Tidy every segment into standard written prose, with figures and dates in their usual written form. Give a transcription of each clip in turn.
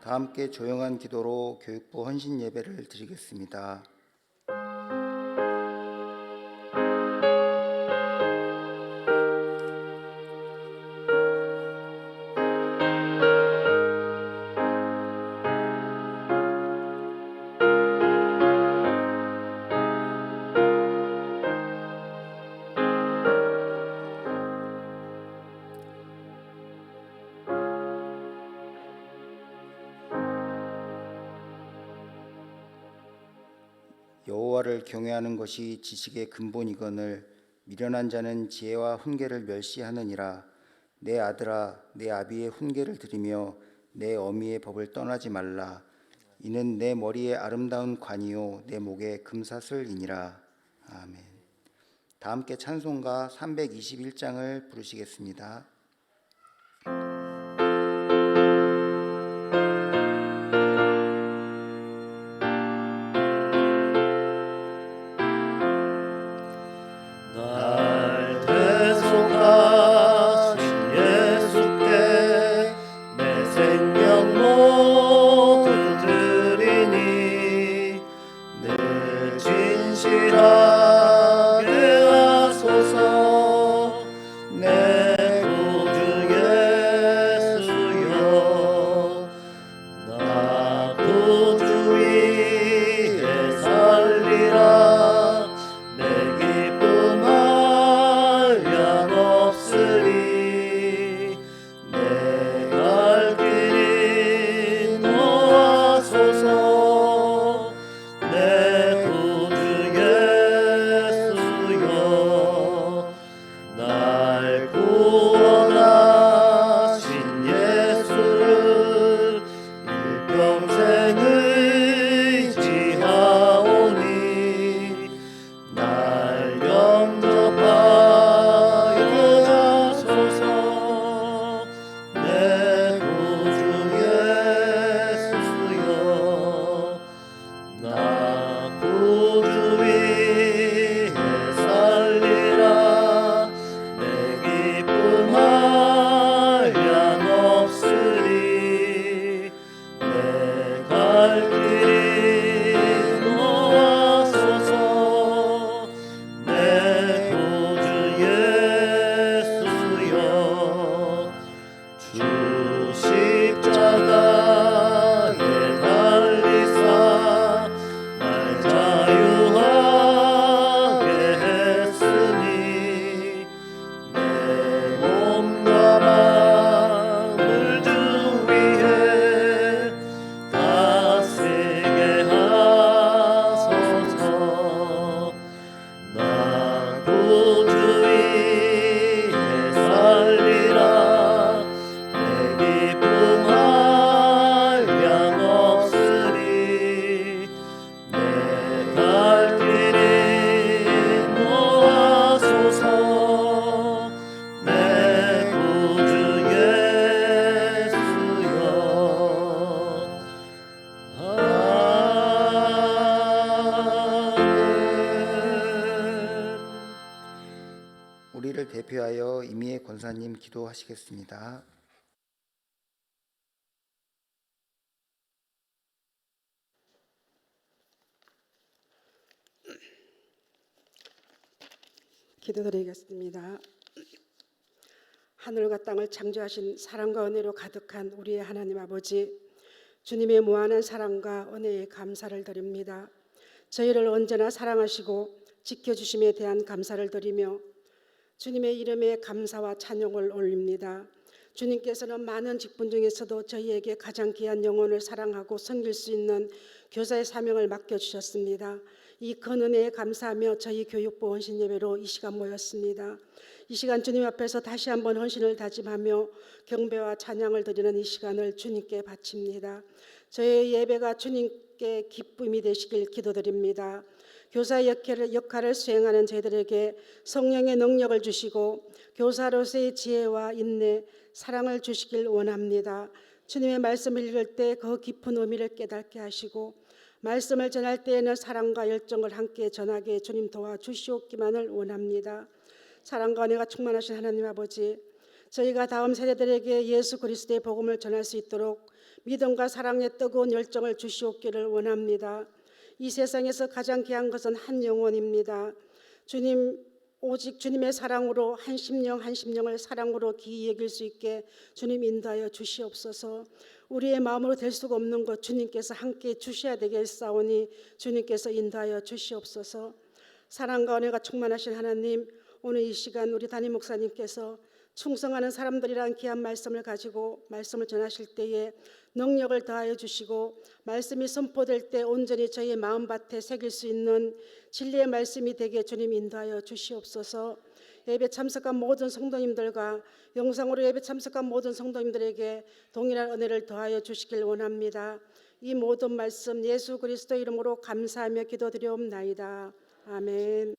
다 함께 조용한 기도로 교육부 헌신 예배를 드리겠습니다. 여호와를 경외하는 것이 지식의 근본이거늘 미련한 자는 지혜와 훈계를 멸시하느니라. 내 아들아, 내 아비의 훈계를 들으며 내 어미의 법을 떠나지 말라. 이는 내 머리에 아름다운 관이요 내 목에 금사슬이니라. 아멘. 다 함께 찬송가 321장을 부르시겠습니다. 우리를 대표하여 임의의 권사님 기도하시겠습니다. 기도드리겠습니다. 하늘과 땅을 창조하신 사랑과 은혜로 가득한 우리의 하나님 아버지, 주님의 무한한 사랑과 은혜에 감사를 드립니다. 저희를 언제나 사랑하시고 지켜주심에 대한 감사를 드리며 주님의 이름에 감사와 찬양을 올립니다. 주님께서는 많은 직분 중에서도 저희에게 가장 귀한 영혼을 사랑하고 섬길 수 있는 교사의 사명을 맡겨주셨습니다. 이 큰 은혜에 감사하며 저희 교육부 헌신 예배로 이 시간 모였습니다. 이 시간 주님 앞에서 다시 한번 헌신을 다짐하며 경배와 찬양을 드리는 이 시간을 주님께 바칩니다. 저희 예배가 주님께 기쁨이 되시길 기도드립니다. 교사의 역할을 수행하는 저희들에게 성령의 능력을 주시고 교사로서의 지혜와 인내, 사랑을 주시길 원합니다. 주님의 말씀을 읽을 때 그 깊은 의미를 깨닫게 하시고 말씀을 전할 때에는 사랑과 열정을 함께 전하게 주님 도와주시옵기만을 원합니다. 사랑과 은혜가 충만하신 하나님 아버지, 저희가 다음 세대들에게 예수 그리스도의 복음을 전할 수 있도록 믿음과 사랑의 뜨거운 열정을 주시옵기를 원합니다. 이 세상에서 가장 귀한 것은 한 영혼입니다. 주님, 오직 주님의 사랑으로 한 심령 한 심령을 사랑으로 귀히 여길 수 있게 주님 인도하여 주시옵소서. 우리의 마음으로 될 수가 없는 것 주님께서 함께 주셔야 되겠사오니 주님께서 인도하여 주시옵소서. 사랑과 은혜가 충만하신 하나님, 오늘 이 시간 우리 담임 목사님께서 충성하는 사람들이란 귀한 말씀을 가지고 말씀을 전하실 때에 능력을 더하여 주시고 말씀이 선포될 때 온전히 저희의 마음밭에 새길 수 있는 진리의 말씀이 되게 주님 인도하여 주시옵소서. 예배 참석한 모든 성도님들과 영상으로 예배 참석한 모든 성도님들에게 동일한 은혜를 더하여 주시길 원합니다. 이 모든 말씀 예수 그리스도 이름으로 감사하며 기도드리옵나이다. 아멘.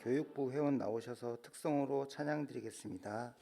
교육부 회원 나오셔서 특성으로 찬양 드리겠습니다.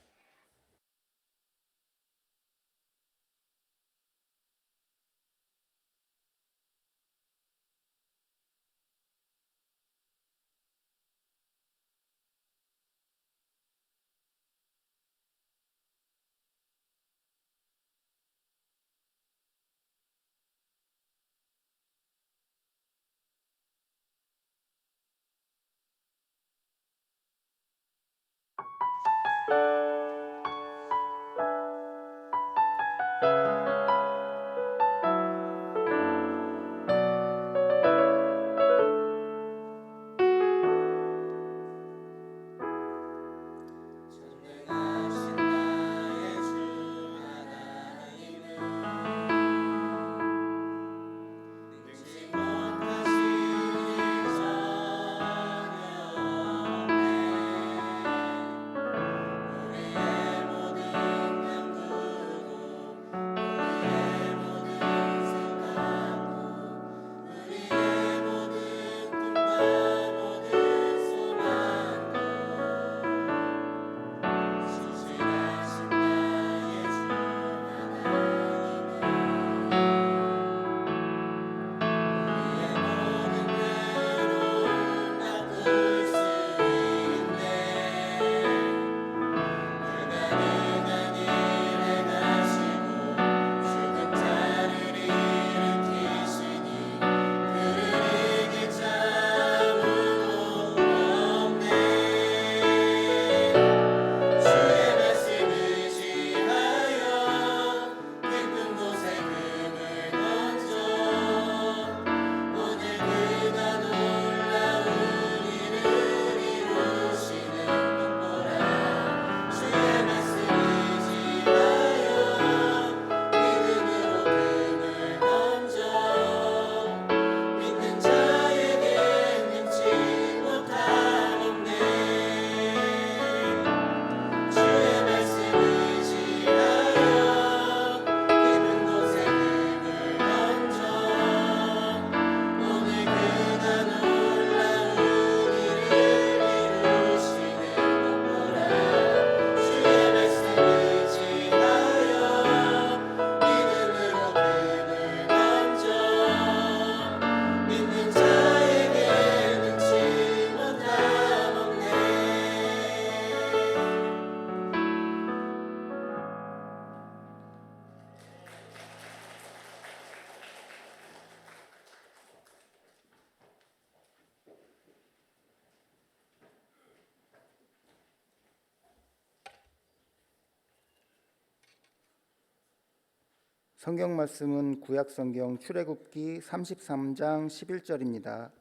성경 말씀은 구약 성경 출애굽기 33장 11절입니다.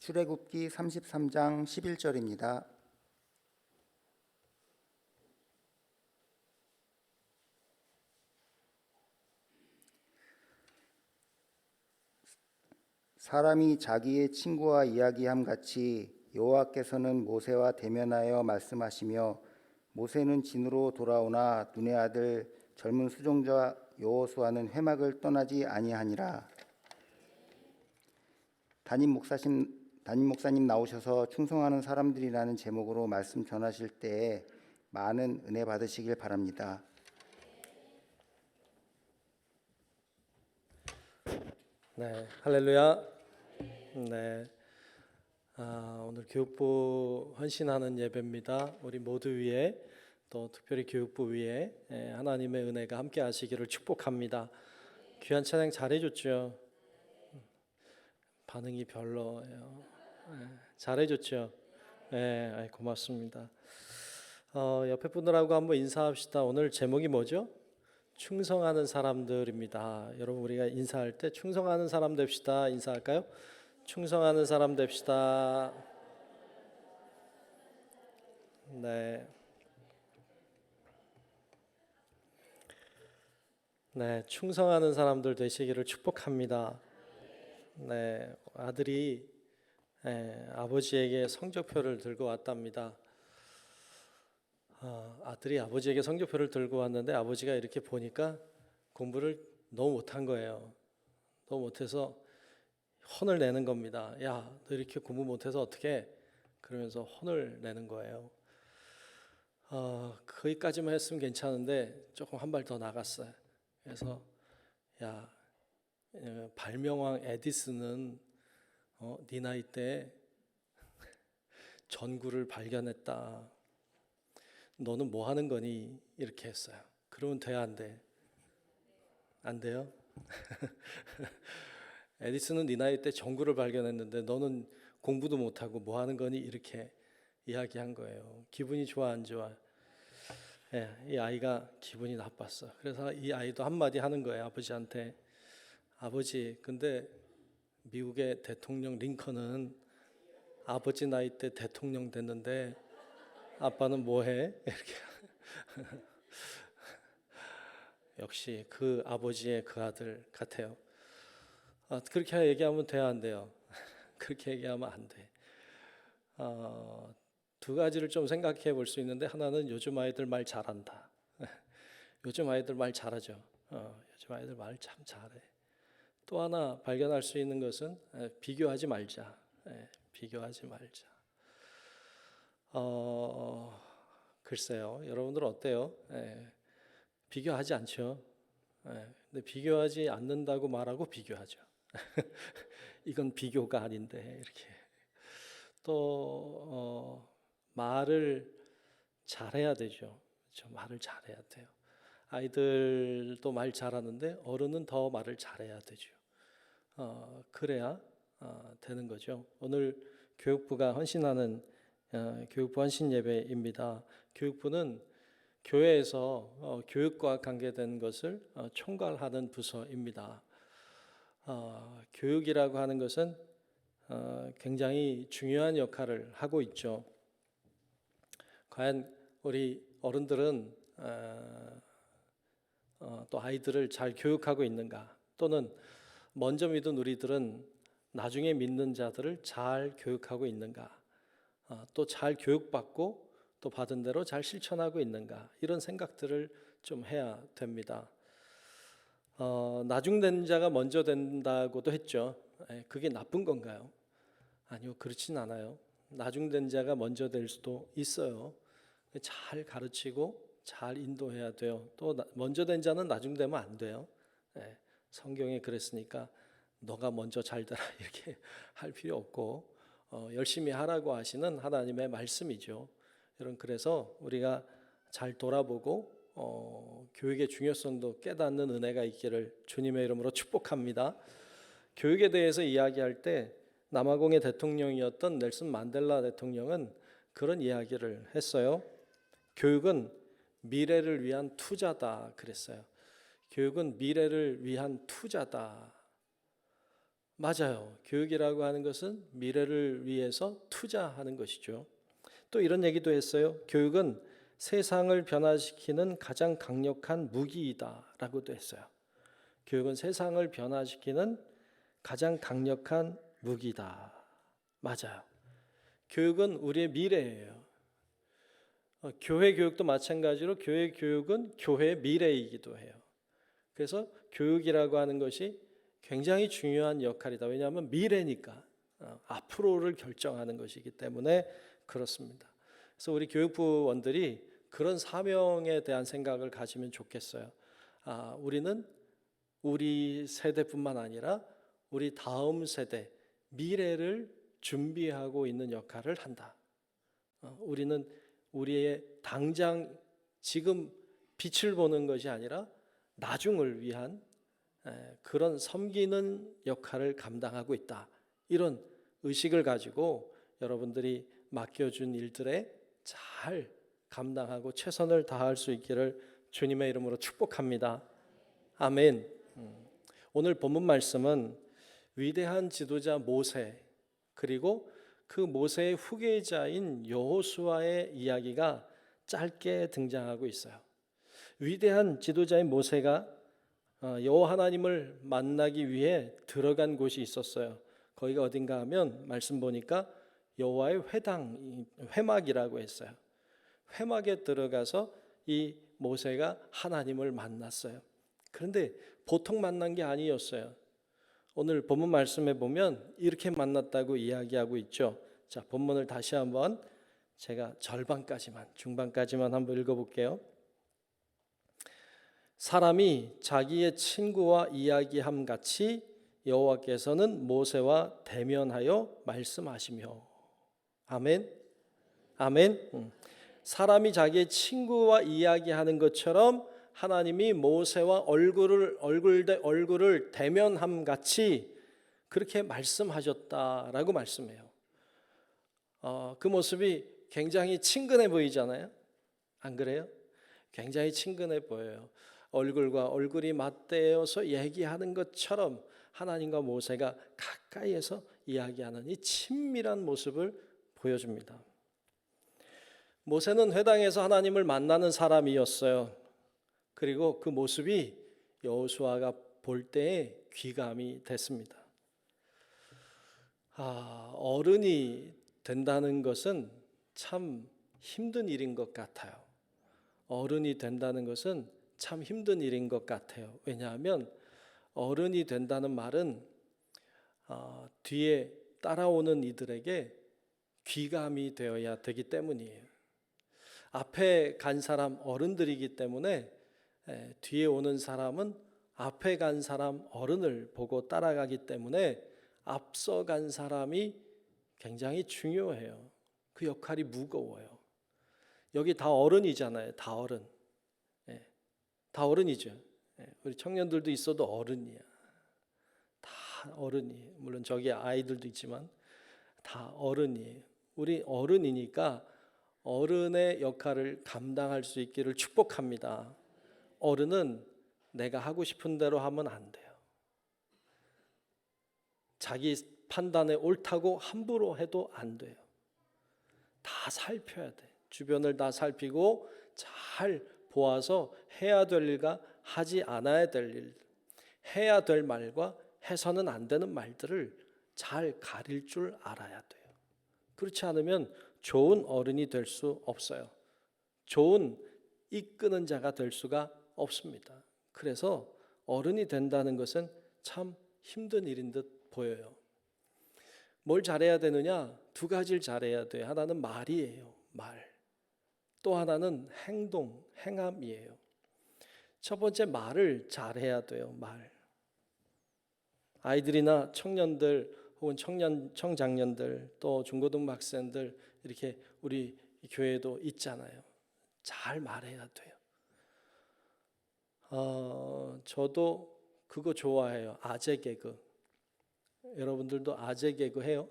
출애굽기 33장 11절입니다. 사람이 자기의 친구와 이야기함 같이 여호와께서는 모세와 대면하여 말씀하시며 모세는 진으로 돌아오나 눈의 아들 젊은 수종자 여호수아는 회막을 떠나지 아니하니라. 담임 목사님 나오셔서 충성하는 사람들이라는 제목으로 말씀 전하실 때에 많은 은혜 받으시길 바랍니다. 네, 할렐루야. 네, 오늘 교육부 헌신하는 예배입니다. 우리 모두 위에 또 특별히 교육부 위에 하나님의 은혜가 함께 하시기를 축복합니다. 귀한 찬양 잘해줬죠? 반응이 별로예요. 잘해줬죠? 네, 고맙습니다. 옆에 분들하고 한번 인사합시다. 오늘 제목이 뭐죠? 충성하는 사람들입니다. 여러분 우리가 인사할 때 충성하는 사람 됩시다. 인사할까요? 충성하는 사람 됩시다. 네. 네, 충성하는 사람들 되시기를 축복합니다. 네, 아들이 아버지에게 성적표를 들고 왔답니다. 아들이 아버지에게 성적표를 들고 왔는데 아버지가 이렇게 보니까 공부를 너무 못한 거예요. 너무 못해서 혼을 내는 겁니다. 야, 너 이렇게 공부 못해서 어떻게? 그러면서 혼을 내는 거예요. 거기까지만 했으면 괜찮은데 조금 한 발 더 나갔어요. 그래서 야, 발명왕 에디슨은 네 나이 때 전구를 발견했다. 너는 뭐 하는 거니? 이렇게 했어요. 그러면 돼야 안 돼? 안 돼요? 에디슨은 네 나이 때 전구를 발견했는데 너는 공부도 못하고 뭐 하는 거니? 이렇게 이야기한 거예요. 기분이 좋아 안 좋아? 이 아이가 기분이 나빴어. 그래서 이 아이도 한마디 하는 거예요. 아버지한테. 아버지, 근데 미국의 대통령 링컨은 아버지 나이 때 대통령 됐는데 아빠는 뭐 해? 이렇게. 역시 그 아버지의 그 아들 같아요. 그렇게 얘기하면 돼야 안 돼요? 그렇게 얘기하면 안 돼. 두 가지를 좀 생각해 볼 수 있는데 하나는 요즘 아이들 말 잘한다. 요즘 아이들 말 잘하죠. 요즘 아이들 말 참 잘해. 또 하나 발견할 수 있는 것은 비교하지 말자. 비교하지 말자. 글쎄요, 여러분들 어때요? 비교하지 않죠. 근데 비교하지 않는다고 말하고 비교하죠. 이건 비교가 아닌데 이렇게. 또 말을 잘해야 되죠. 그렇죠? 말을 잘해야 돼요. 아이들도 말 잘하는데 어른은 더 말을 잘해야 되죠. 그래야 되는 거죠. 오늘 교육부가 헌신하는 교육부 헌신 예배입니다. 교육부는 교회에서 교육과 관계된 것을 총괄하는 부서입니다. 교육이라고 하는 것은 굉장히 중요한 역할을 하고 있죠. 과연 우리 어른들은 또 아이들을 잘 교육하고 있는가? 또는 먼저 믿은 우리들은 나중에 믿는 자들을 잘 교육하고 있는가? 또 잘 교육받고 또 받은 대로 잘 실천하고 있는가? 이런 생각들을 좀 해야 됩니다. 나중된 자가 먼저 된다고도 했죠. 그게 나쁜 건가요? 아니요, 그렇진 않아요. 나중된 자가 먼저 될 수도 있어요. 잘 가르치고 잘 인도해야 돼요. 또 먼저 된 자는 나중되면 안 돼요. 성경에 그랬으니까 너가 먼저 잘 되라 이렇게 할 필요 없고 열심히 하라고 하시는 하나님의 말씀이죠. 여러분, 그래서 우리가 잘 돌아보고 교육의 중요성도 깨닫는 은혜가 있기를 주님의 이름으로 축복합니다. 교육에 대해서 이야기할 때 남아공의 대통령이었던 넬슨 만델라 대통령은 그런 이야기를 했어요. 교육은 미래를 위한 투자다 그랬어요. 교육은 미래를 위한 투자다. 맞아요. 교육이라고 하는 것은 미래를 위해서 투자하는 것이죠. 또 이런 얘기도 했어요. 교육은 세상을 변화시키는 가장 강력한 무기이다라고도 했어요. 교육은 세상을 변화시키는 가장 강력한 무기다. 맞아요. 교육은 우리의 미래예요. 교회 교육도 마찬가지로 교회 교육은 교회의 미래이기도 해요. 그래서 교육이라고 하는 것이 굉장히 중요한 역할이다. 왜냐하면 미래니까 앞으로를 결정하는 것이기 때문에 그렇습니다. 그래서 우리 교육부원들이 그런 사명에 대한 생각을 가지면 좋겠어요. 우리는 우리 세대뿐만 아니라 우리 다음 세대 미래를 준비하고 있는 역할을 한다. 우리는 우리의 당장 지금 빛을 보는 것이 아니라 나중을 위한 그런 섬기는 역할을 감당하고 있다. 이런 의식을 가지고 여러분들이 맡겨준 일들에 잘 감당하고 최선을 다할 수 있기를 주님의 이름으로 축복합니다. 아멘. 오늘 본문 말씀은 위대한 지도자 모세 그리고 그 모세의 후계자인 여호수아의 이야기가 짧게 등장하고 있어요. 위대한 지도자인 모세가 여호와 하나님을 만나기 위해 들어간 곳이 있었어요. 거기가 어딘가 하면 말씀 보니까 여호와의 회당, 회막이라고 했어요. 회막에 들어가서 이 모세가 하나님을 만났어요. 그런데 보통 만난 게 아니었어요. 오늘 본문 말씀에 보면 이렇게 만났다고 이야기하고 있죠. 자, 본문을 다시 한번 제가 중반까지만 한번 읽어볼게요. 사람이 자기의 친구와 이야기함 같이 여호와께서는 모세와 대면하여 말씀하시며. 아멘. 아멘. 사람이 자기의 친구와 이야기하는 것처럼 하나님이 모세와 얼굴을 대면함 같이 그렇게 말씀하셨다라고 말씀해요. 그 모습이 굉장히 친근해 보이잖아요. 안 그래요? 굉장히 친근해 보여요. 얼굴과 얼굴이 맞대어서 얘기하는 것처럼 하나님과 모세가 가까이에서 이야기하는 이 친밀한 모습을 보여줍니다. 모세는 회당에서 하나님을 만나는 사람이었어요. 그리고 그 모습이 여호수아가 볼 때에 귀감이 됐습니다. 어른이 된다는 것은 참 힘든 일인 것 같아요. 어른이 된다는 것은 참 힘든 일인 것 같아요. 왜냐하면 어른이 된다는 말은 뒤에 따라오는 이들에게 귀감이 되어야 되기 때문이에요. 앞에 간 사람 어른들이기 때문에 뒤에 오는 사람은 앞에 간 사람 어른을 보고 따라가기 때문에 앞서 간 사람이 굉장히 중요해요. 그 역할이 무거워요. 여기 다 어른이잖아요. 다 어른. 다 어른이죠. 우리 청년들도 있어도 어른이야. 다 어른이에요. 물론 저기 아이들도 있지만 다 어른이에요. 우리 어른이니까 어른의 역할을 감당할 수 있기를 축복합니다. 어른은 내가 하고 싶은 대로 하면 안 돼요. 자기 판단에 옳다고 함부로 해도 안 돼요. 다 살펴야 돼. 주변을 다 살피고 잘 보아서 해야 될 일과 하지 않아야 될 일, 해야 될 말과 해서는 안 되는 말들을 잘 가릴 줄 알아야 돼요. 그렇지 않으면 좋은 어른이 될 수 없어요. 좋은 이끄는 자가 될 수가 없습니다. 그래서 어른이 된다는 것은 참 힘든 일인 듯 보여요. 뭘 잘해야 되느냐? 두 가지를 잘해야 돼요. 하나는 말이에요. 말. 또 하나는 행함이에요. 첫 번째 말을 잘해야 돼요. 말. 아이들이나 청년들 혹은 청장년들 또 중고등부 학생들 이렇게 우리 교회도 있잖아요. 잘 말해야 돼요. 저도 그거 좋아해요. 아재 개그. 여러분들도 아재 개그 해요?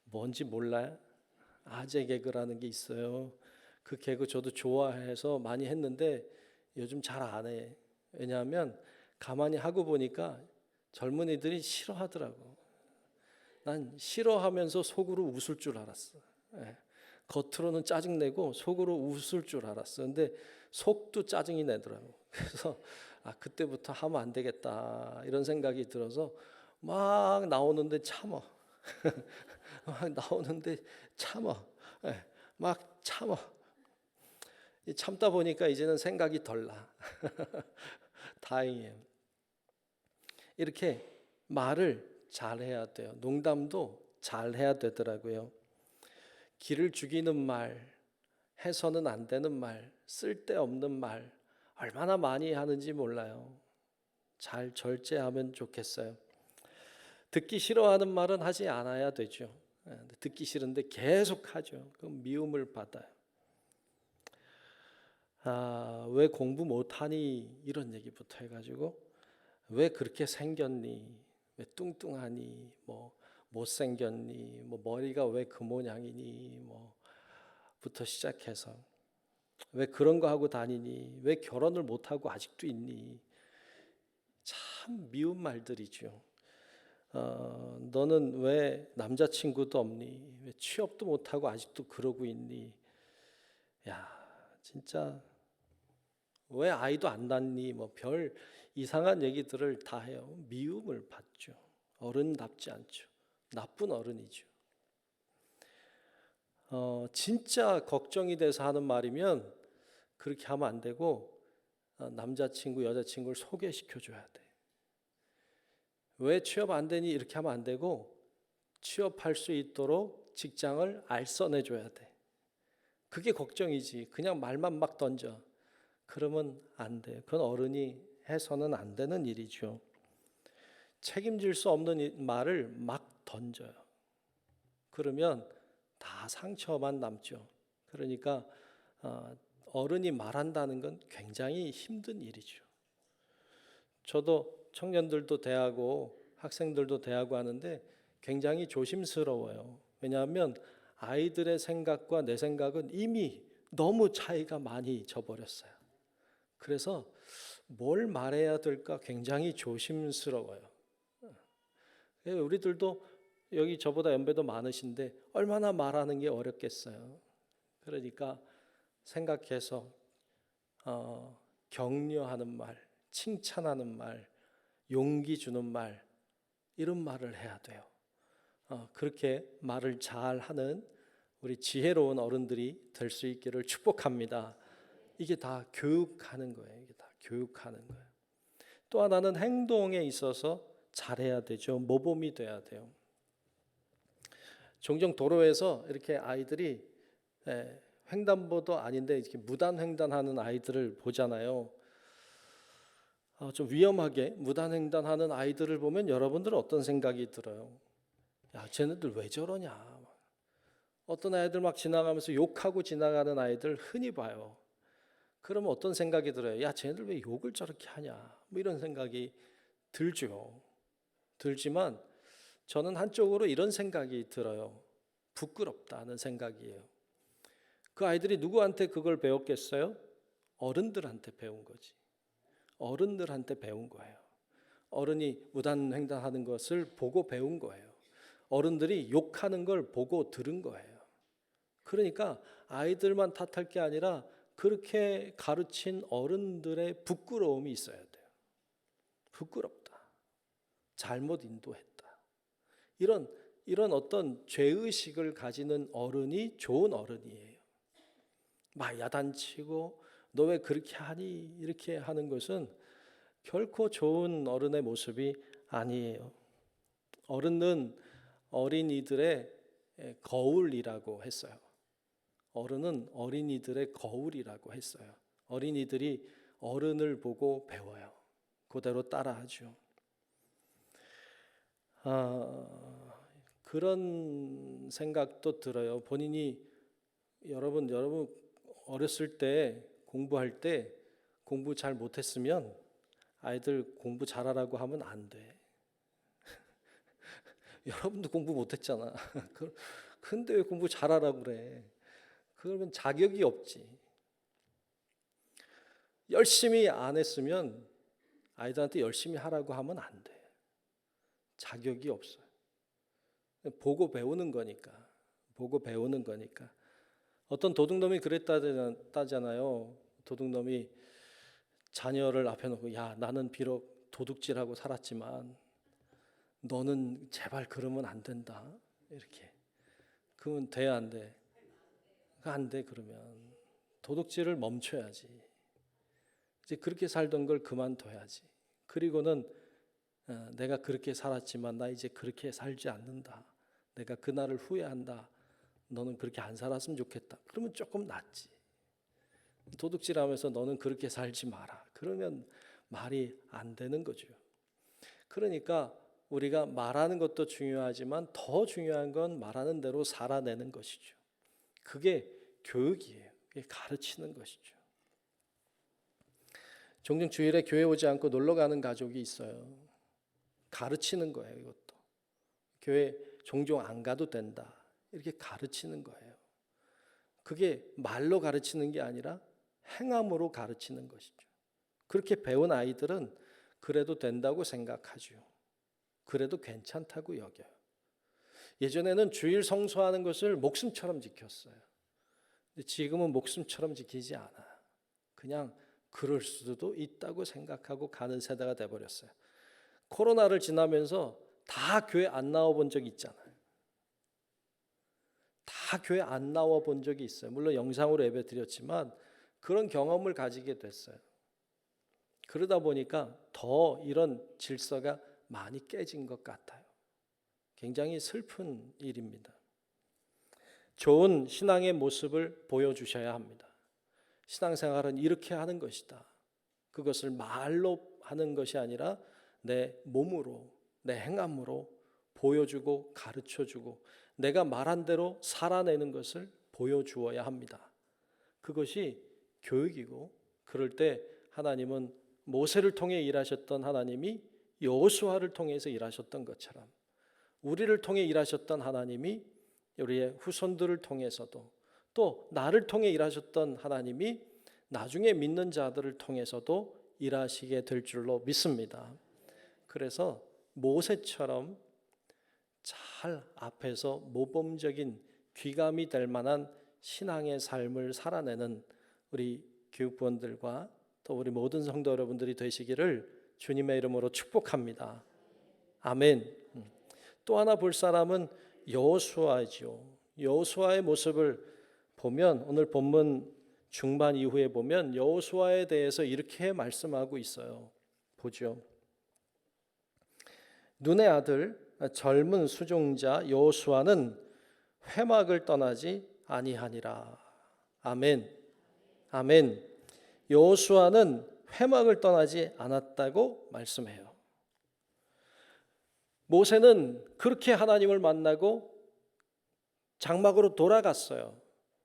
뭔지 몰라요? 아재 개그라는 게 있어요. 그 개그 저도 좋아해서 많이 했는데 요즘 잘 안 해. 왜냐하면 가만히 하고 보니까 젊은이들이 싫어하더라고. 난 싫어하면서 속으로 웃을 줄 알았어. 겉으로는 짜증내고 속으로 웃을 줄 알았어. 근데 속도 짜증이 내더라고. 그래서 그때부터 하면 안 되겠다 이런 생각이 들어서 막 나오는데 참어. 막 나오는데 참어. 막 참어. 참다 보니까 이제는 생각이 덜 나. 다행이에요. 이렇게 말을 잘 해야 돼요. 농담도 잘 해야 되더라고요. 기를 죽이는 말, 해서는 안 되는 말, 쓸데없는 말 얼마나 많이 하는지 몰라요. 잘 절제하면 좋겠어요. 듣기 싫어하는 말은 하지 않아야 되죠. 듣기 싫은데 계속 하죠. 그럼 미움을 받아요. 왜 공부 못하니 이런 얘기부터 해가지고 왜 그렇게 생겼니, 왜 뚱뚱하니, 뭐 못생겼니, 뭐 머리가 왜 그 모양이니, 뭐부터 시작해서 왜 그런 거 하고 다니니, 왜 결혼을 못하고 아직도 있니, 참 미운 말들이죠. 너는 왜 남자친구도 없니, 왜 취업도 못하고 아직도 그러고 있니, 야 진짜 왜 아이도 안 낳니, 뭐 별 이상한 얘기들을 다 해요. 미움을 받죠. 어른답지 않죠. 나쁜 어른이죠. 진짜 걱정이 돼서 하는 말이면 그렇게 하면 안 되고 남자친구, 여자친구를 소개시켜 줘야 돼. 왜 취업 안 되니 이렇게 하면 안 되고 취업할 수 있도록 직장을 알선해 줘야 돼. 그게 걱정이지. 그냥 말만 막 던져. 그러면 안 돼요. 그건 어른이 해서는 안 되는 일이죠. 책임질 수 없는 말을 막 던져요. 그러면 다 상처만 남죠. 그러니까 어른이 말한다는 건 굉장히 힘든 일이죠. 저도 청년들도 대하고 학생들도 대하고 하는데 굉장히 조심스러워요. 왜냐하면 아이들의 생각과 내 생각은 이미 너무 차이가 많이 져버렸어요. 그래서 뭘 말해야 될까 굉장히 조심스러워요. 우리들도 여기 저보다 연배도 많으신데 얼마나 말하는 게 어렵겠어요. 그러니까 생각해서 격려하는 말, 칭찬하는 말, 용기 주는 말, 이런 말을 해야 돼요. 그렇게 말을 잘하는 우리 지혜로운 어른들이 될 수 있기를 축복합니다. 이게 다 교육하는 거예요. 이게 다 교육하는 거예요. 또 하나는 행동에 있어서 잘해야 되죠. 모범이 돼야 돼요. 종종 도로에서 이렇게 아이들이 횡단보도 아닌데 이렇게 무단횡단하는 아이들을 보잖아요. 좀 위험하게 무단횡단하는 아이들을 보면 여러분들은 어떤 생각이 들어요? 야, 쟤네들 왜 저러냐? 어떤 아이들 막 지나가면서 욕하고 지나가는 아이들 흔히 봐요. 그러면 어떤 생각이 들어요? 야, 쟤네들 왜 욕을 저렇게 하냐? 뭐 이런 생각이 들죠. 들지만 저는 한쪽으로 이런 생각이 들어요. 부끄럽다는 생각이에요. 그 아이들이 누구한테 그걸 배웠겠어요? 어른들한테 배운 거지. 어른들한테 배운 거예요. 어른이 무단횡단하는 것을 보고 배운 거예요. 어른들이 욕하는 걸 보고 들은 거예요. 그러니까 아이들만 탓할 게 아니라 그렇게 가르친 어른들의 부끄러움이 있어야 돼요. 부끄럽다. 잘못 인도했다. 이런 어떤 죄의식을 가지는 어른이 좋은 어른이에요. 막 야단치고 너 왜 그렇게 하니? 이렇게 하는 것은 결코 좋은 어른의 모습이 아니에요. 어른은 어린이들의 거울이라고 했어요. 어른은 어린이들의 거울이라고 했어요. 어린이들이 어른을 보고 배워요. 그대로 따라하죠. 그런 생각도 들어요. 본인이 여러분 어렸을 때 공부할 때 공부 잘 못했으면 아이들 공부 잘하라고 하면 안 돼. 여러분도 공부 못했잖아. 근데 왜 공부 잘하라고 그래? 그러면 자격이 없지. 열심히 안 했으면 아이들한테 열심히 하라고 하면 안 돼. 자격이 없어요. 보고 배우는 거니까. 보고 배우는 거니까. 어떤 도둑놈이 그랬다잖아요. 도둑놈이 자녀를 앞에 놓고 야, 나는 비록 도둑질하고 살았지만 너는 제발 그러면 안 된다. 이렇게. 그러면 돼, 안 돼? 안 돼. 그러면 도둑질을 멈춰야지. 이제 그렇게 살던 걸 그만둬야지. 그리고는 내가 그렇게 살았지만 나 이제 그렇게 살지 않는다. 내가 그날을 후회한다. 너는 그렇게 안 살았으면 좋겠다. 그러면 조금 낫지. 도둑질하면서 너는 그렇게 살지 마라. 그러면 말이 안 되는 거죠. 그러니까 우리가 말하는 것도 중요하지만 더 중요한 건 말하는 대로 살아내는 것이죠. 그게 교육이에요. 그게 가르치는 것이죠. 종종 주일에 교회 오지 않고 놀러 가는 가족이 있어요. 가르치는 거예요, 이것도. 교회 종종 안 가도 된다. 이렇게 가르치는 거예요. 그게 말로 가르치는 게 아니라 행함으로 가르치는 것이죠. 그렇게 배운 아이들은 그래도 된다고 생각하죠. 그래도 괜찮다고 여겨요. 예전에는 주일 성수하는 것을 목숨처럼 지켰어요. 근데 지금은 목숨처럼 지키지 않아요. 그냥 그럴 수도 있다고 생각하고 가는 세대가 돼버렸어요. 코로나를 지나면서 다 교회 안 나와 본 적이 있잖아요. 다 교회 안 나와 본 적이 있어요. 물론 영상으로 예배 드렸지만 그런 경험을 가지게 됐어요. 그러다 보니까 더 이런 질서가 많이 깨진 것 같아요. 굉장히 슬픈 일입니다. 좋은 신앙의 모습을 보여주셔야 합니다. 신앙생활은 이렇게 하는 것이다. 그것을 말로 하는 것이 아니라 내 몸으로, 내 행함으로 보여주고 가르쳐주고 내가 말한 대로 살아내는 것을 보여주어야 합니다. 그것이 교육이고, 그럴 때 하나님은 모세를 통해 일하셨던 하나님이 여호수아를 통해서 일하셨던 것처럼 우리를 통해 일하셨던 하나님이 우리의 후손들을 통해서도 또 나를 통해 일하셨던 하나님이 나중에 믿는 자들을 통해서도 일하시게 될 줄로 믿습니다. 그래서 모세처럼 잘 앞에서 모범적인 귀감이 될 만한 신앙의 삶을 살아내는 우리 교육부원들과 또 우리 모든 성도 여러분들이 되시기를 주님의 이름으로 축복합니다. 아멘. 또 하나 볼 사람은 여호수아죠. 여호수아의 모습을 보면 오늘 본문 중반 이후에 보면 여호수아에 대해서 이렇게 말씀하고 있어요. 보죠. 눈의 아들 젊은 수종자 여호수아는 회막을 떠나지 아니하니라. 아멘. 아멘. 여호수아는 회막을 떠나지 않았다고 말씀해요. 모세는 그렇게 하나님을 만나고 장막으로 돌아갔어요.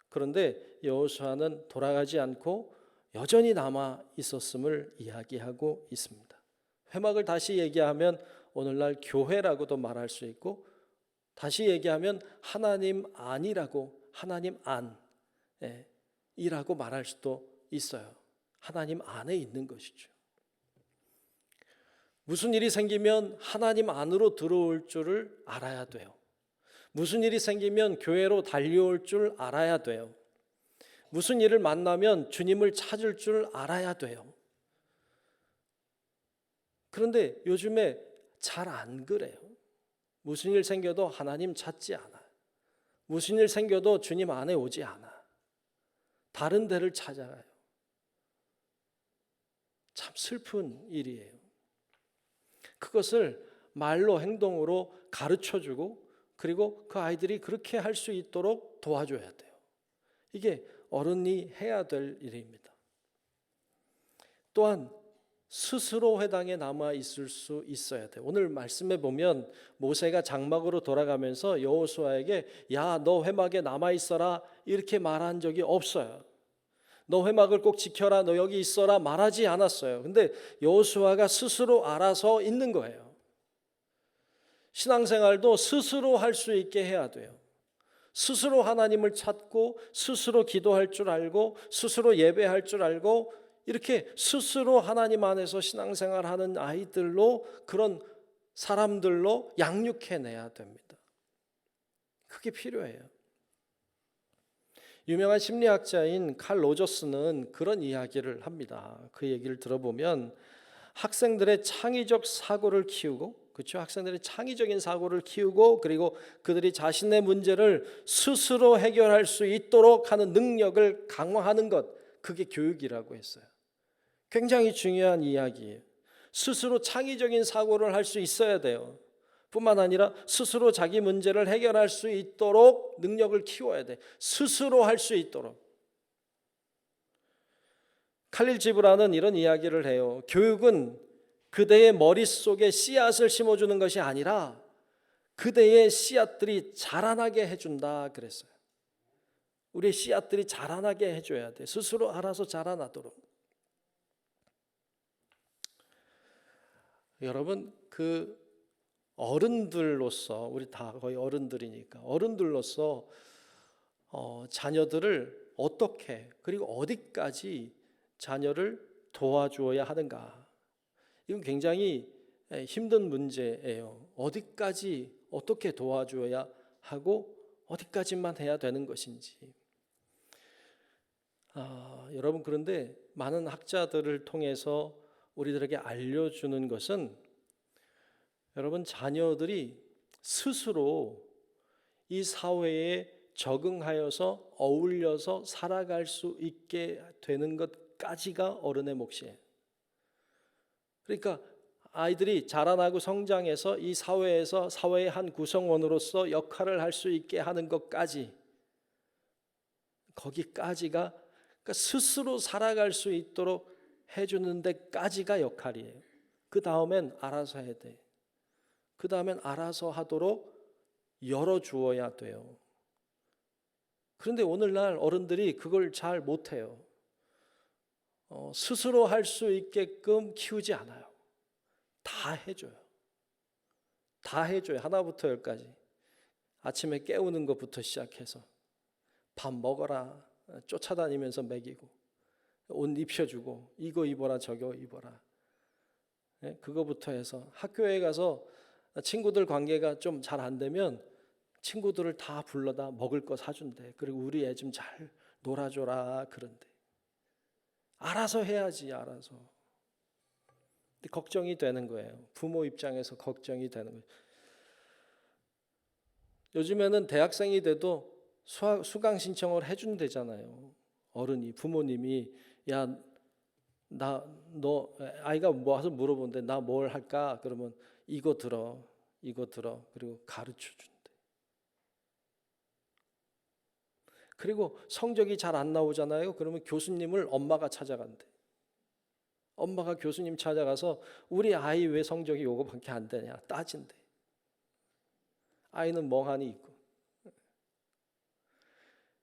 그런데 여호수아는 돌아가지 않고 여전히 남아 있었음을 이야기하고 있습니다. 회막을 다시 얘기하면 오늘날 교회라고도 말할 수 있고, 다시 얘기하면 하나님 안이라고, 하나님 안이라고 말할 수도 있어요. 하나님 안에 있는 것이죠. 무슨 일이 생기면 하나님 안으로 들어올 줄을 알아야 돼요. 무슨 일이 생기면 교회로 달려올 줄 알아야 돼요. 무슨 일을 만나면 주님을 찾을 줄 알아야 돼요. 그런데 요즘에 잘 안 그래요. 무슨 일 생겨도 하나님 찾지 않아요. 무슨 일 생겨도 주님 안에 오지 않아. 다른 데를 찾아가요. 참 슬픈 일이에요. 그것을 말로 행동으로 가르쳐주고 그리고 그 아이들이 그렇게 할 수 있도록 도와줘야 돼요. 이게 어른이 해야 될 일입니다. 또한 스스로 회당에 남아 있을 수 있어야 돼요. 오늘 말씀에 보면 모세가 장막으로 돌아가면서 여호수아에게 야, 너 회막에 남아 있어라 이렇게 말한 적이 없어요. 너 회막을 꼭 지켜라, 너 여기 있어라 말하지 않았어요. 근데 여호수아가 스스로 알아서 있는 거예요. 신앙생활도 스스로 할 수 있게 해야 돼요. 스스로 하나님을 찾고 스스로 기도할 줄 알고 스스로 예배할 줄 알고 이렇게 스스로 하나님 안에서 신앙생활하는 아이들로, 그런 사람들로 양육해내야 됩니다. 그게 필요해요. 유명한 심리학자인 칼 로저스는 그런 이야기를 합니다. 그 얘기를 들어보면 학생들의 창의적 사고를 키우고 그렇죠? 학생들이 창의적인 사고를 키우고 그리고 그들이 자신의 문제를 스스로 해결할 수 있도록 하는 능력을 강화하는 것, 그게 교육이라고 했어요. 굉장히 중요한 이야기예요. 스스로 창의적인 사고를 할 수 있어야 돼요. 뿐만 아니라 스스로 자기 문제를 해결할 수 있도록 능력을 키워야 돼. 스스로 할 수 있도록. 칼릴 지브라는 이런 이야기를 해요. 교육은 그대의 머릿속에 씨앗을 심어주는 것이 아니라 그대의 씨앗들이 자라나게 해준다 그랬어요. 우리의 씨앗들이 자라나게 해줘야 돼. 스스로 알아서 자라나도록. 여러분, 그 어른들로서, 우리 다 거의 어른들이니까 어른들로서 자녀들을 어떻게 그리고 어디까지 자녀를 도와주어야 하는가, 이건 굉장히 힘든 문제예요. 어디까지 어떻게 도와줘야 하고 어디까지만 해야 되는 것인지. 여러분, 그런데 많은 학자들을 통해서 우리들에게 알려주는 것은, 여러분, 자녀들이 스스로 이 사회에 적응하여서 어울려서 살아갈 수 있게 되는 것까지가 어른의 몫이에요. 그러니까 아이들이 자라나고 성장해서 이 사회에서 사회의 한 구성원으로서 역할을 할 수 있게 하는 것까지, 거기까지가, 그러니까 스스로 살아갈 수 있도록 해주는 데까지가 역할이에요. 그 다음엔 알아서 해야 돼. 그 다음엔 알아서 하도록 열어주어야 돼요. 그런데 오늘날 어른들이 그걸 잘 못해요. 스스로 할 수 있게끔 키우지 않아요. 다 해줘요. 다 해줘요. 하나부터 열까지. 아침에 깨우는 것부터 시작해서 밥 먹어라 쫓아다니면서 먹이고, 옷 입혀주고, 이거 입어라 저거 입어라, 그거부터 해서 학교에 가서 친구들 관계가 좀 잘 안 되면 친구들을 다 불러다 먹을 거 사준대. 그리고 우리 애 좀 잘 놀아줘라 그런데. 알아서 해야지, 알아서. 근데 걱정이 되는 거예요. 부모 입장에서 걱정이 되는 거예요. 요즘에는 대학생이 돼도 수강 신청을 해준대잖아요. 어른이, 부모님이, 야, 너 아이가 뭐 와서 물어보는데 나 뭘 할까? 그러면 이거 들어, 그리고 가르쳐 준대. 그리고 성적이 잘 안 나오잖아요. 그러면 교수님을 엄마가 찾아간대. 엄마가 교수님 찾아가서 우리 아이 왜 성적이 요거밖에 안 되냐 따진대. 아이는 멍하니 있고.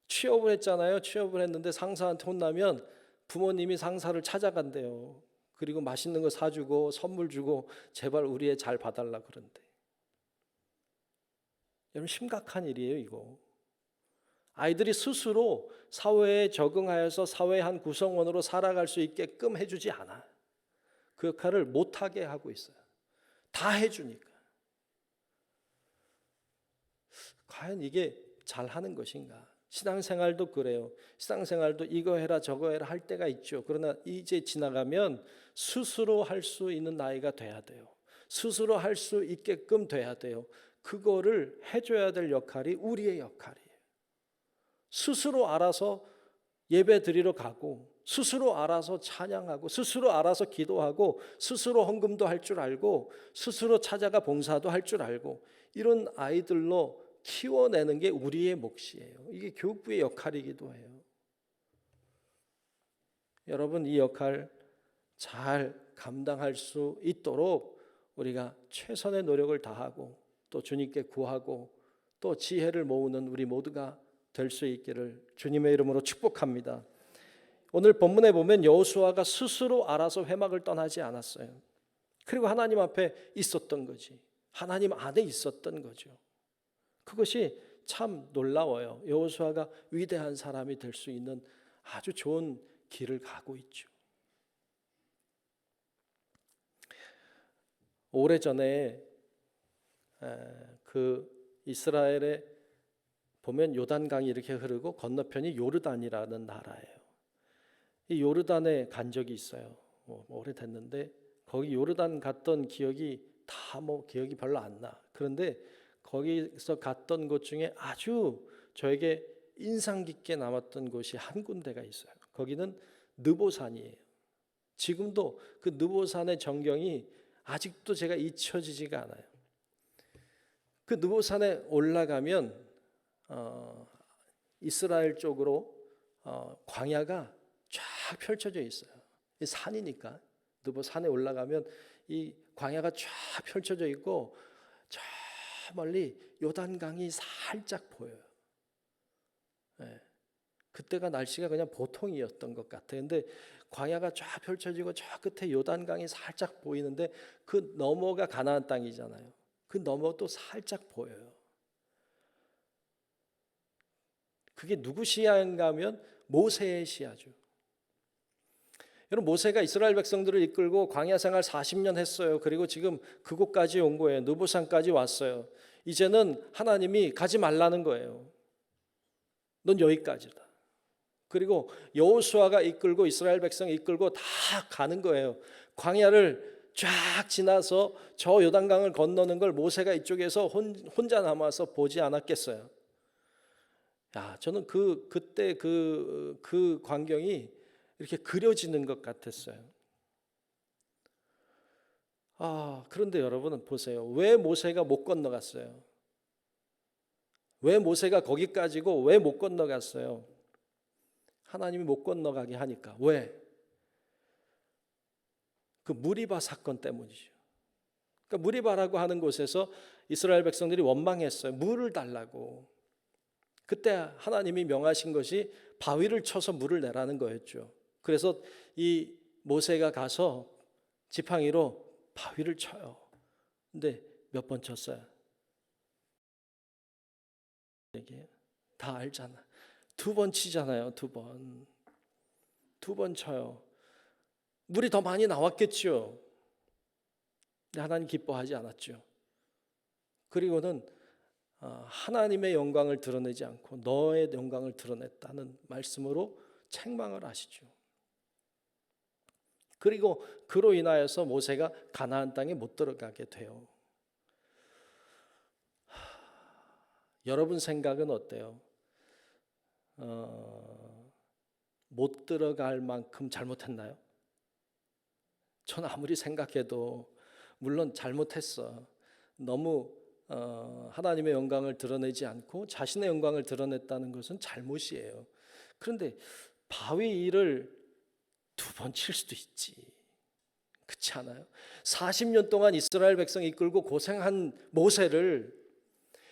취업을 했잖아요. 취업을 했는데 상사한테 혼나면 부모님이 상사를 찾아간대요. 그리고 맛있는 거 사주고 선물 주고 제발 우리 애 잘 봐달라 그런대. 여러분, 심각한 일이에요, 이거. 아이들이 스스로 사회에 적응하여서 사회의 한 구성원으로 살아갈 수 있게끔 해주지 않아. 그 역할을 못하게 하고 있어요. 다 해주니까. 과연 이게 잘하는 것인가? 신앙생활도 그래요. 신앙생활도 이거 해라 저거 해라 할 때가 있죠. 그러나 이제 지나가면 스스로 할 수 있는 나이가 돼야 돼요. 스스로 할 수 있게끔 돼야 돼요. 그거를 해줘야 될 역할이 우리의 역할이에요. 스스로 알아서 예배 드리러 가고, 스스로 알아서 찬양하고, 스스로 알아서 기도하고, 스스로 헌금도 할 줄 알고, 스스로 찾아가 봉사도 할 줄 알고, 이런 아이들로 키워내는 게 우리의 몫이에요. 이게 교육부의 역할이기도 해요. 여러분, 이 역할 잘 감당할 수 있도록 우리가 최선의 노력을 다하고 또 주님께 구하고 또 지혜를 모으는 우리 모두가 될 수 있기를 주님의 이름으로 축복합니다. 오늘 본문에 보면 여호수아가 스스로 알아서 회막을 떠나지 않았어요. 그리고 하나님 앞에 있었던 거지. 하나님 안에 있었던 거죠. 그것이 참 놀라워요. 여호수아가 위대한 사람이 될 수 있는 아주 좋은 길을 가고 있죠. 오래전에 그 이스라엘에 보면 요단강이 이렇게 흐르고 건너편이 요르단이라는 나라예요. 이 요르단에 간 적이 있어요. 오래됐는데 거기 요르단 갔던 기억이 다 뭐 기억이 별로 안 나. 그런데 거기서 갔던 곳 중에 아주 저에게 인상 깊게 남았던 곳이 한 군데가 있어요. 거기는 느보산이에요. 지금도 그 느보산의 전경이 아직도 제가 잊혀지지가 않아요. 그 느보산에 올라가면 이스라엘 쪽으로 광야가 쫙 펼쳐져 있어요. 이 산이니까 느보산에 올라가면 이 광야가 쫙 펼쳐져 있고 저 멀리 요단강이 살짝 보여요. 예. 그때가 날씨가 그냥 보통이었던 것 같아요. 근데 광야가 쫙 펼쳐지고 저 끝에 요단강이 살짝 보이는데 그 너머가 가나안 땅이잖아요. 그 너머도 살짝 보여요. 그게 누구 시야인가 하면 모세의 시야죠. 여러분, 모세가 이스라엘 백성들을 이끌고 광야 생활 40년 했어요. 그리고 지금 그곳까지 온 거예요. 느보산까지 왔어요. 이제는 하나님이 가지 말라는 거예요. 넌 여기까지다. 그리고 여호수아가 이끌고 이스라엘 백성이 이끌고 다 가는 거예요. 광야를 쫙 지나서 저 요단강을 건너는 걸 모세가 이쪽에서 혼자 남아서 보지 않았겠어요. 야, 저는 그때 그 광경이 이렇게 그려지는 것 같았어요. 그런데 여러분은 보세요. 왜 모세가 못 건너갔어요? 왜 모세가 거기까지고 왜 못 건너갔어요? 하나님이 못 건너가게 하니까. 왜? 그 무리바 사건 때문이죠. 그러니까 무리바라고 하는 곳에서 이스라엘 백성들이 원망했어요. 물을 달라고. 그때 하나님이 명하신 것이 바위를 쳐서 물을 내라는 거였죠. 그래서 이 모세가 가서 지팡이로 바위를 쳐요. 근데 몇 번 쳤어요? 다 알잖아. 2번 치잖아요. 2번. 2번 쳐요. 물이 더 많이 나왔겠죠. 근데 하나님 기뻐하지 않았죠. 그리고는 하나님의 영광을 드러내지 않고 너의 영광을 드러냈다는 말씀으로 책망을 하시죠. 그리고 그로 인하여서 모세가 가나안 땅에 못 들어가게 돼요. 여러분 생각은 어때요? 못 들어갈 만큼 잘못했나요? 저는 아무리 생각해도 물론 잘못했어. 너무 하나님의 영광을 드러내지 않고 자신의 영광을 드러냈다는 것은 잘못이에요. 그런데 바위를 2번 칠 수도 있지. 그렇지 않아요? 40년 동안 이스라엘 백성 이끌고 고생한 모세를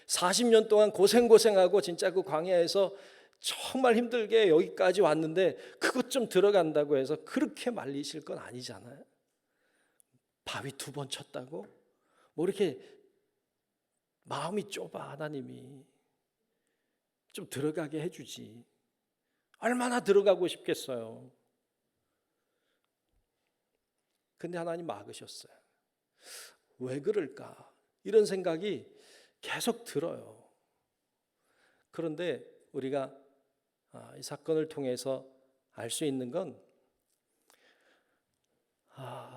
40년 동안 고생하고 진짜 그 광야에서 정말 힘들게 여기까지 왔는데 그것 좀 들어간다고 해서 그렇게 말리실 건 아니잖아요. 바위 2번 쳤다고? 뭐 이렇게 마음이 좁아. 하나님이 좀 들어가게 해주지. 얼마나 들어가고 싶겠어요. 근데 하나님 막으셨어요. 왜 그럴까? 이런 생각이 계속 들어요. 그런데 우리가 이 사건을 통해서 알 수 있는 건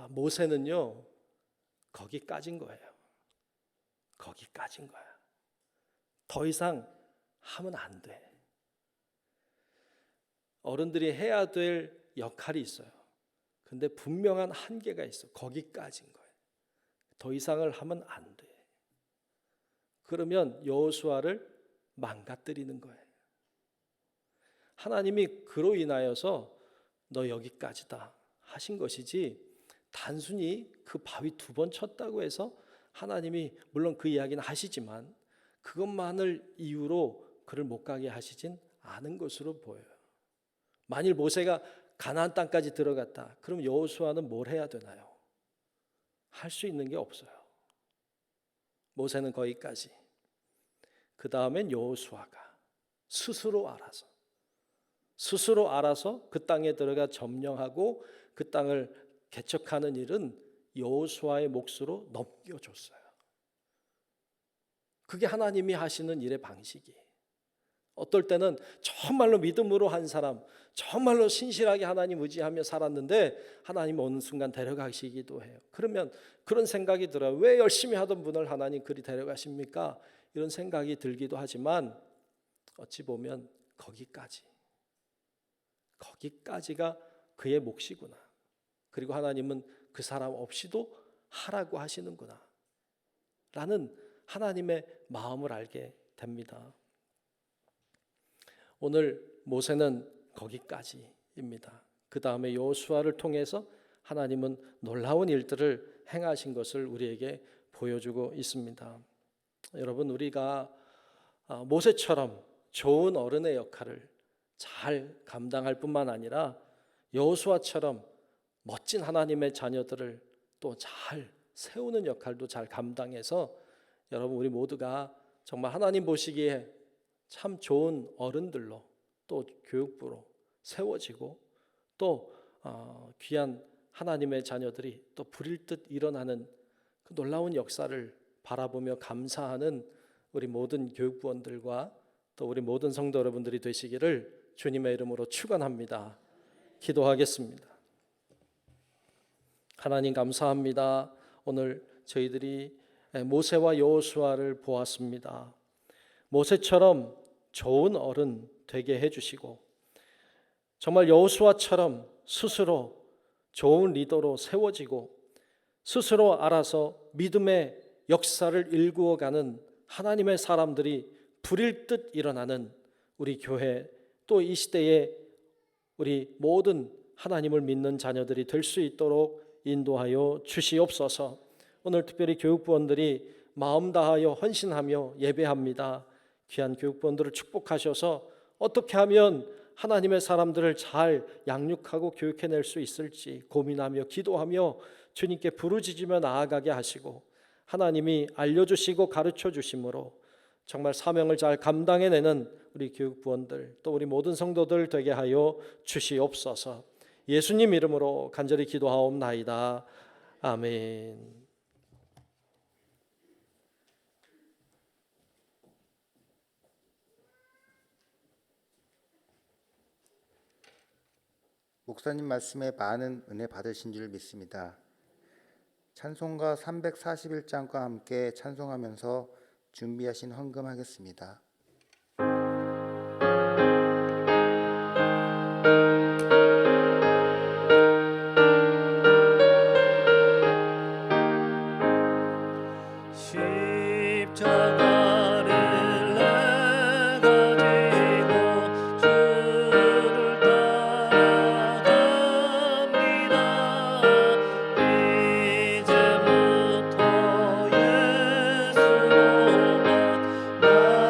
모세는요 거기까지인 거예요. 거기까지인 거야. 더 이상 하면 안 돼. 어른들이 해야 될 역할이 있어요. 근데 분명한 한계가 있어. 거기까지인 거예요. 더 이상을 하면 안 돼. 그러면 여호수아를 망가뜨리는 거예요. 하나님이 그로 인하여서 너 여기까지다 하신 것이지 단순히 그 바위 2번 쳤다고 해서 하나님이 물론 그 이야기는 하시지만 그것만을 이유로 그를 못 가게 하시진 않은 것으로 보여요. 만일 모세가 가나안 땅까지 들어갔다. 그럼 여호수아는 뭘 해야 되나요? 할 수 있는 게 없어요. 모세는 거기까지. 그 다음엔 여호수아가 스스로 알아서 그 땅에 들어가 점령하고 그 땅을 개척하는 일은 여호수아의 몫으로 넘겨줬어요. 그게 하나님이 하시는 일의 방식이에요. 어떨 때는 정말로 믿음으로 한 사람, 정말로 신실하게 하나님 의지하며 살았는데 하나님 어느 순간 데려가시기도 해요. 그러면 그런 생각이 들어요. 왜 열심히 하던 분을 하나님 그리 데려가십니까? 이런 생각이 들기도 하지만 어찌 보면 거기까지가 그의 몫이구나. 그리고 하나님은 그 사람 없이도 하라고 하시는구나 라는 하나님의 마음을 알게 됩니다. 오늘 모세는 거기까지입니다. 그 다음에 여호수아를 통해서 하나님은 놀라운 일들을 행하신 것을 우리에게 보여주고 있습니다. 여러분, 우리가 모세처럼 좋은 어른의 역할을 잘 감당할 뿐만 아니라 여호수아처럼 멋진 하나님의 자녀들을 또 잘 세우는 역할도 잘 감당해서 여러분, 우리 모두가 정말 하나님 보시기에 참 좋은 어른들로 또 교육부로 세워지고 또 귀한 하나님의 자녀들이 또 불일 듯 일어나는 그 놀라운 역사를 바라보며 감사하는 우리 모든 교육부원들과 또 우리 모든 성도 여러분들이 되시기를 주님의 이름으로 축원합니다. 기도하겠습니다. 하나님 감사합니다. 오늘 저희들이 모세와 여호수아를 보았습니다. 모세처럼 좋은 어른 되게 해주시고 정말 여호수아처럼 스스로 좋은 리더로 세워지고 스스로 알아서 믿음의 역사를 일구어가는 하나님의 사람들이 불일 듯 일어나는 우리 교회 또 이 시대에 우리 모든 하나님을 믿는 자녀들이 될 수 있도록 인도하여 주시옵소서. 오늘 특별히 교육부원들이 마음 다하여 헌신하며 예배합니다. 귀한 교육부원들을 축복하셔서 어떻게 하면 하나님의 사람들을 잘 양육하고 교육해낼 수 있을지 고민하며 기도하며 주님께 부르짖으며 나아가게 하시고 하나님이 알려주시고 가르쳐 주심으로 정말 사명을 잘 감당해내는 우리 교육부원들 또 우리 모든 성도들 되게 하여 주시옵소서. 예수님 이름으로 간절히 기도하옵나이다. 아멘. 목사님 말씀에 많은 은혜 받으신 줄 믿습니다. 찬송가 341장과 함께 찬송하면서 준비하신 헌금하겠습니다.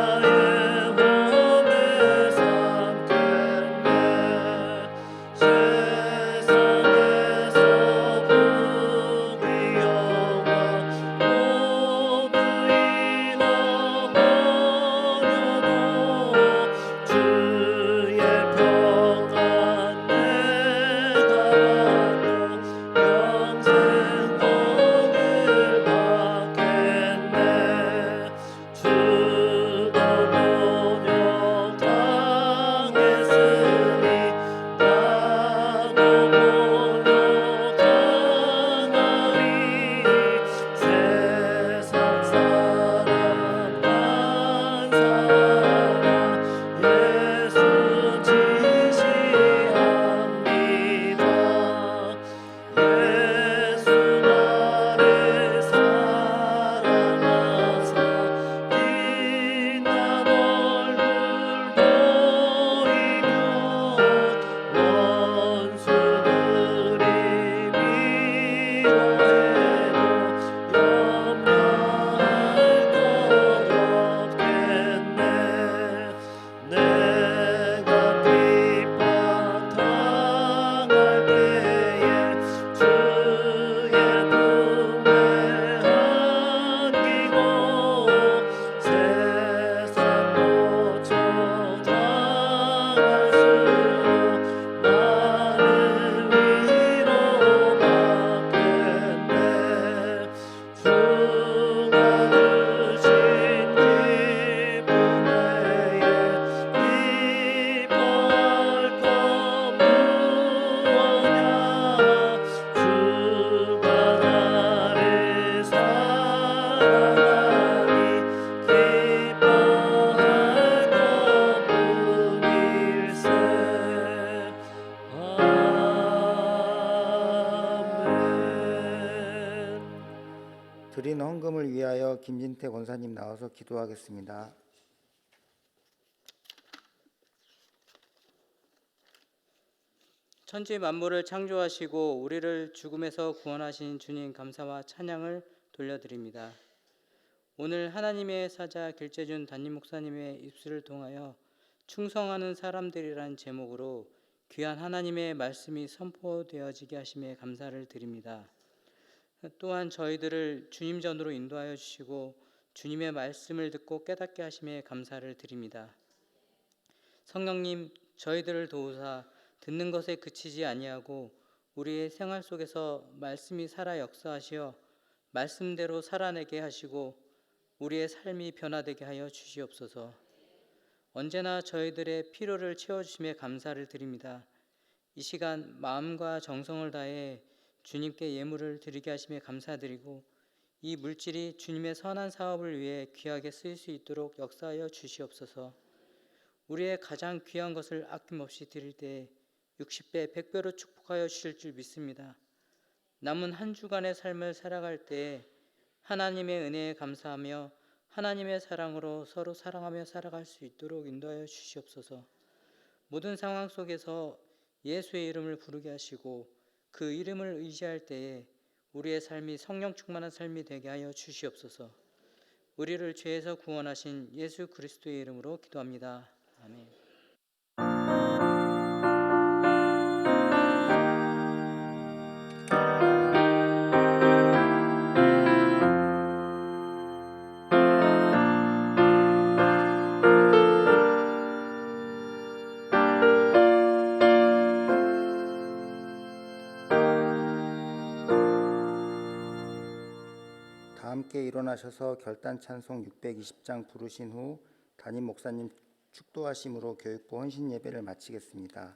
나의 드린 헌금을 위하여 김진태 권사님 나와서 기도하겠습니다. 천지 만물을 창조하시고 우리를 죽음에서 구원하신 주님 감사와 찬양을 돌려드립니다. 오늘 하나님의 사자 길재준 담임 목사님의 입술을 통하여 충성하는 사람들이란 제목으로 귀한 하나님의 말씀이 선포되어지게 하심에 감사를 드립니다. 또한 저희들을 주님 전으로 인도하여 주시고 주님의 말씀을 듣고 깨닫게 하심에 감사를 드립니다. 성령님, 저희들을 도우사 듣는 것에 그치지 아니하고 우리의 생활 속에서 말씀이 살아 역사하시어 말씀대로 살아내게 하시고 우리의 삶이 변화되게 하여 주시옵소서. 언제나 저희들의 필요를 채워주심에 감사를 드립니다. 이 시간 마음과 정성을 다해 주님께 예물을 드리게 하심에 감사드리고 이 물질이 주님의 선한 사업을 위해 귀하게 쓰일 수 있도록 역사하여 주시옵소서. 우리의 가장 귀한 것을 아낌없이 드릴 때 60배, 100배로 축복하여 주실 줄 믿습니다. 남은 한 주간의 삶을 살아갈 때 하나님의 은혜에 감사하며 하나님의 사랑으로 서로 사랑하며 살아갈 수 있도록 인도하여 주시옵소서. 모든 상황 속에서 예수의 이름을 부르게 하시고 그 이름을 의지할 때에 우리의 삶이 성령 충만한 삶이 되게 하여 주시옵소서. 우리를 죄에서 구원하신 예수 그리스도의 이름으로 기도합니다. 아멘. 다 함께 일어나셔서 결단 찬송 620장 부르신 후 담임 목사님 축도하심으로 교육부 헌신 예배를 마치겠습니다.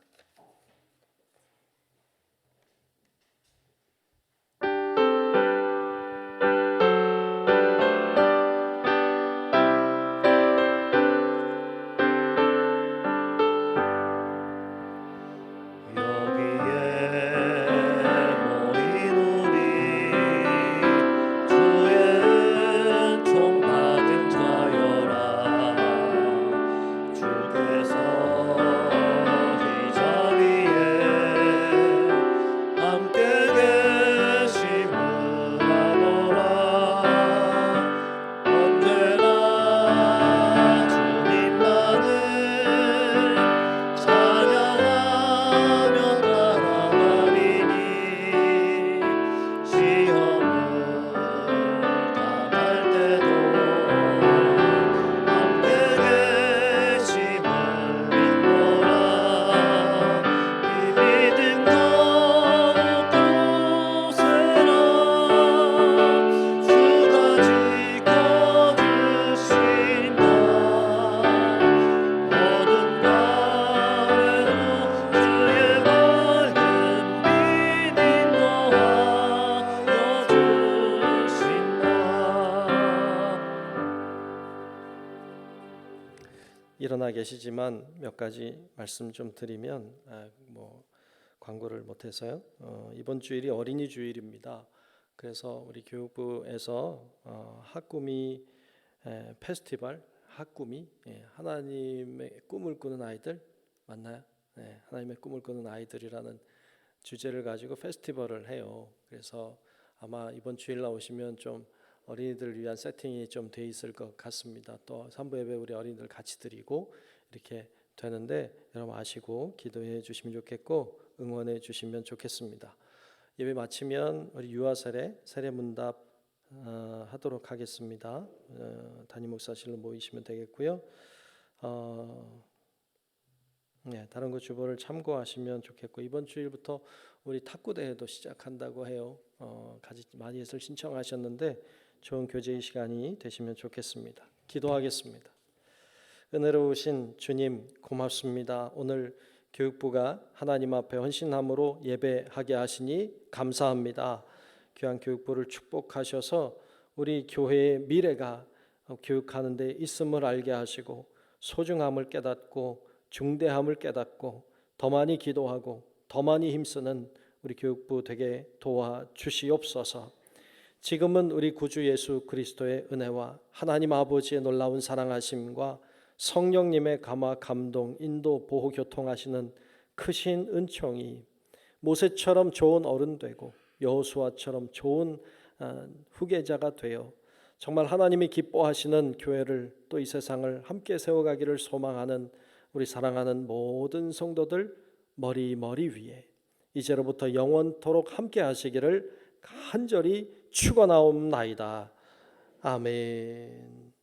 일어나 계시지만 몇 가지 말씀 좀 드리면 광고를 못해서요. 이번 주일이 어린이 주일입니다. 그래서 우리 교육부에서 학구미 페스티벌, 학구미 하나님의 꿈을 꾸는 아이들 맞나요? 하나님의 꿈을 꾸는 아이들이라는 주제를 가지고 페스티벌을 해요. 그래서 아마 이번 주일 나오시면 좀 어린이들을 위한 세팅이 좀 돼 있을 것 같습니다. 또 3부 예배 우리 어린이들 같이 드리고 이렇게 되는데 여러분 아시고 기도해 주시면 좋겠고 응원해 주시면 좋겠습니다. 예배 마치면 우리 유아 세례 문답 하도록 하겠습니다. 담임 목사실로 모이시면 되겠고요. 다른 거 주보를 참고하시면 좋겠고 이번 주일부터 우리 탁구 대회도 시작한다고 해요. 많이들 신청하셨는데 좋은 교제의 시간이 되시면 좋겠습니다. 기도하겠습니다. 은혜로우신 주님 고맙습니다. 오늘 교육부가 하나님 앞에 헌신함으로 예배하게 하시니 감사합니다. 귀한 교육부를 축복하셔서 우리 교회의 미래가 교육하는 데 있음을 알게 하시고 소중함을 깨닫고 중대함을 깨닫고 더 많이 기도하고 더 많이 힘쓰는 우리 교육부 되게 도와주시옵소서. 지금은 우리 구주 예수 그리스도의 은혜와 하나님 아버지의 놀라운 사랑하심과 성령님의 감화 감동 인도 보호 교통하시는 크신 은총이 모세처럼 좋은 어른 되고 여호수아처럼 좋은 후계자가 되어 정말 하나님이 기뻐하시는 교회를 또 이 세상을 함께 세워가기를 소망하는 우리 사랑하는 모든 성도들 머리 위에 이제로부터 영원토록 함께 하시기를 간절히 축원하옵나이다. 아멘.